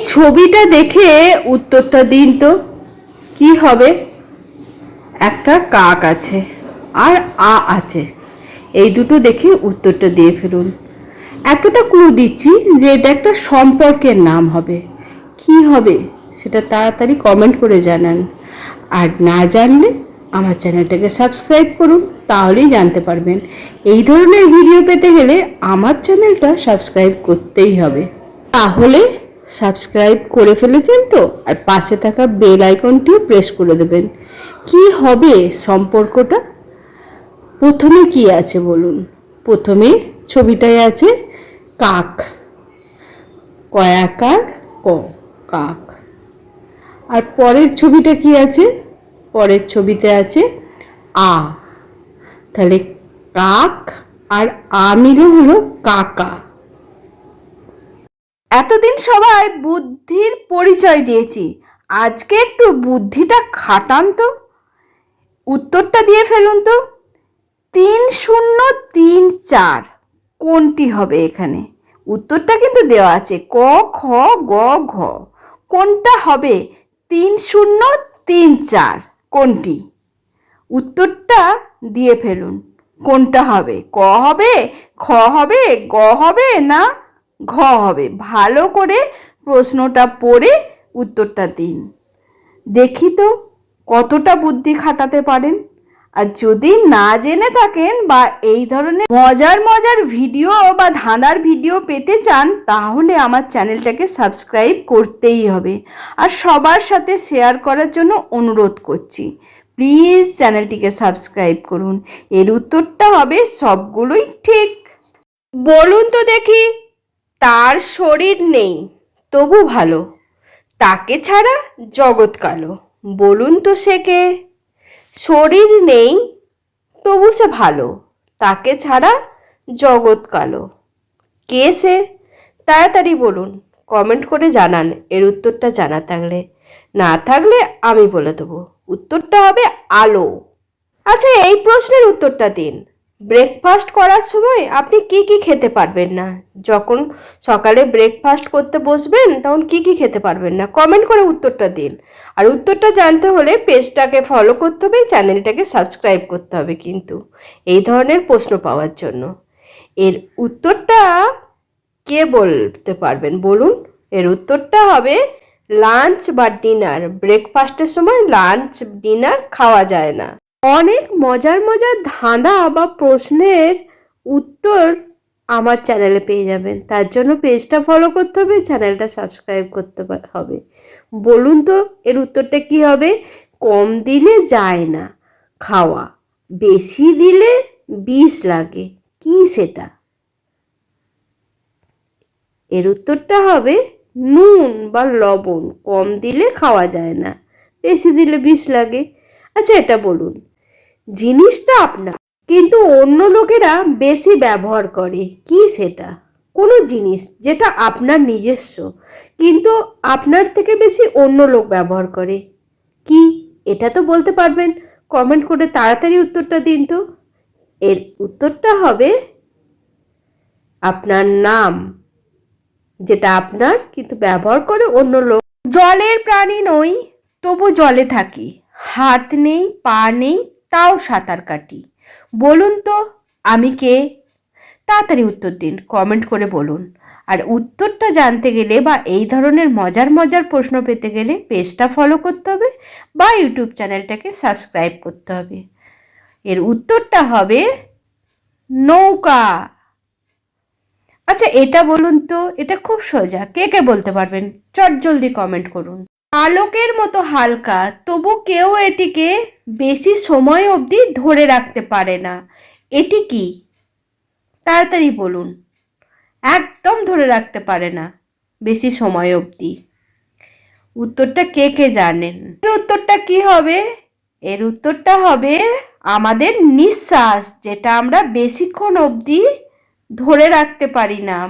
ছবিটা দেখে উত্তরটা দিন তো। কি হবে? একটা কাক আছে আর আ আছে, এই দুটো দেখে উত্তরটা দিয়ে ফেলুন। এতটা ক্লু দিচ্ছি যে এটা একটা সম্পর্কের নাম হবে। কি হবে সেটা তাড়াতাড়ি কমেন্ট করে জানান। আর না জানলে আমার চ্যানেলটাকে সাবস্ক্রাইব করুন, তাহলেই জানতে পারবেন। এই ধরনের ভিডিও পেতে গেলে আমার চ্যানেলটা সাবস্ক্রাইব করতেই হবে। তাহলে সাবস্ক্রাইব করে ফেলেছেন তো? আর পাশে থাকা বেল আইকনটিও প্রেস করে দেবেন। কি হবে সম্পর্কটা? প্রথমে কি আছে বলুন? প্রথমে ছবিটায় আছে কাক, কয়াকার ক, কাক। আর পরের ছবিটা কি আছে? পরের ছবিতে আছে আ, তাহলে কাক আর আ মিলে হলো কাকা। এতদিন সবাই বুদ্ধির পরিচয় দিয়েছি, আজকে একটু বুদ্ধিটা খাটান তো। উত্তরটা দিয়ে ফেলুন তো। 3034 কোনটি হবে এখানে? উত্তরটা কিন্তু দেওয়া আছে ক, খ, গ, ঘ। কোনটা হবে? 3034 কোনটি? উত্তরটা দিয়ে ফেলুন। কোনটা হবে? ক হবে, খ হবে, গ হবে না ঘ হবে? ভালো করে প্রশ্নটা পড়ে উত্তরটা দিন। দেখি তো কতটা বুদ্ধি খাটাতে পারেন। আর যদি না জেনে থাকেন বা এই ধরনের মজার মজার ভিডিও বা ধাঁধার ভিডিও পেতে চান, তাহলে আমার চ্যানেলটাকে সাবস্ক্রাইব করতেই হবে। আর সবার সাথে শেয়ার করার জন্য অনুরোধ করছি, প্লিজ চ্যানেলটিকে সাবস্ক্রাইব করুন। এর উত্তরটা হবে সবগুলোই ঠিক। বলুন তো দেখি। তার শরীর নেই তবু ভালো, তাকে ছাড়া জগৎ কালো। বলুন তো সে কে? শরীর নেই তবু সে ভালো, তাকে ছাড়া জগৎ কালো। কে সে? তাড়াতাড়ি বলুন, কমেন্ট করে জানান এর উত্তরটা জানা থাকলে। না থাকলে আমি বলে দেবো। উত্তরটা হবে আলো। আচ্ছা, এই প্রশ্নের উত্তরটা দিন। ব্রেকফাস্ট করার সময় আপনি কি কি খেতে পারবেন না? যখন সকালে ব্রেকফাস্ট করতে বসবেন তখন কি কি খেতে পারবেন না? কমেন্ট করে উত্তরটা দিন। আর উত্তরটা জানতে হলে পেজটাকে ফলো করতে হবে, চ্যানেলটাকে সাবস্ক্রাইব করতে হবে কিন্তু এই ধরনের প্রশ্ন পাওয়ার জন্য। এর উত্তরটা কে বলতে পারবেন বলুন? এর উত্তরটা হবে লাঞ্চ বা ডিনার। ব্রেকফাস্টের সময় লাঞ্চ ডিনার খাওয়া যায় না। অনেক মজার মজার ধাঁধা বা প্রশ্নের উত্তর আমার চ্যানেলে পেয়ে যাবেন। তার জন্য পেজটা ফলো করতে হবে, চ্যানেলটা সাবস্ক্রাইব করতে হবে। বলুন তো এর উত্তরটা কি হবে? কম দিলে যায় না খাওয়া, বেশি দিলে বিষ লাগে। কি সেটা? এর উত্তরটা হবে নুন বা লবণ। কম দিলে খাওয়া যায় না, বেশি দিলে বিষ লাগে। আচ্ছা, এটা বলুন। জিনিসটা আপনার কিন্তু অন্য লোকেরা বেশি ব্যবহার করে। কি সেটা? কোনো জিনিস যেটা আপনার নিজস্ব কিন্তু আপনার থেকে বেশি অন্য লোক ব্যবহার করে। কি? এটা তো বলতে পারবেন। কমেন্ট করে তাড়াতাড়ি উত্তরটা দিন তো। এর উত্তরটা হবে আপনার নাম, যেটা আপনার কিন্তু ব্যবহার করে অন্য লোক। জলের প্রাণী নই তবু জলে থাকি, হাত নেই পা নেই তাও সাঁতার কাটি। বলুন তো আমি কে? তাড়াতাড়ি উত্তর দিন, কমেন্ট করে বলুন। আর উত্তরটা জানতে গেলে বা এই ধরনের মজার মজার প্রশ্ন পেতে গেলে পেজটা ফলো করতে হবে বা ইউটিউব চ্যানেলটাকে সাবস্ক্রাইব করতে হবে। এর উত্তরটা হবে নৌকা। আচ্ছা, এটা বলুন তো। এটা খুব সোজা, কে কে বলতে পারবেন? চটজলদি কমেন্ট করুন। আলোকের মতো হালকা তবু কেউ এটিকে বেশি সময় অবধি ধরে রাখতে পারে না। এটি কি? তাড়াতাড়ি বলুন। একদম ধরে রাখতে পারে না বেশি সময় অবধি। উত্তরটা কে কে জানেন? এর উত্তরটা কি হবে? এর উত্তরটা হবে আমাদের নিঃশ্বাস, যেটা আমরা বেশিক্ষণ অবধি ধরে রাখতে পারি না।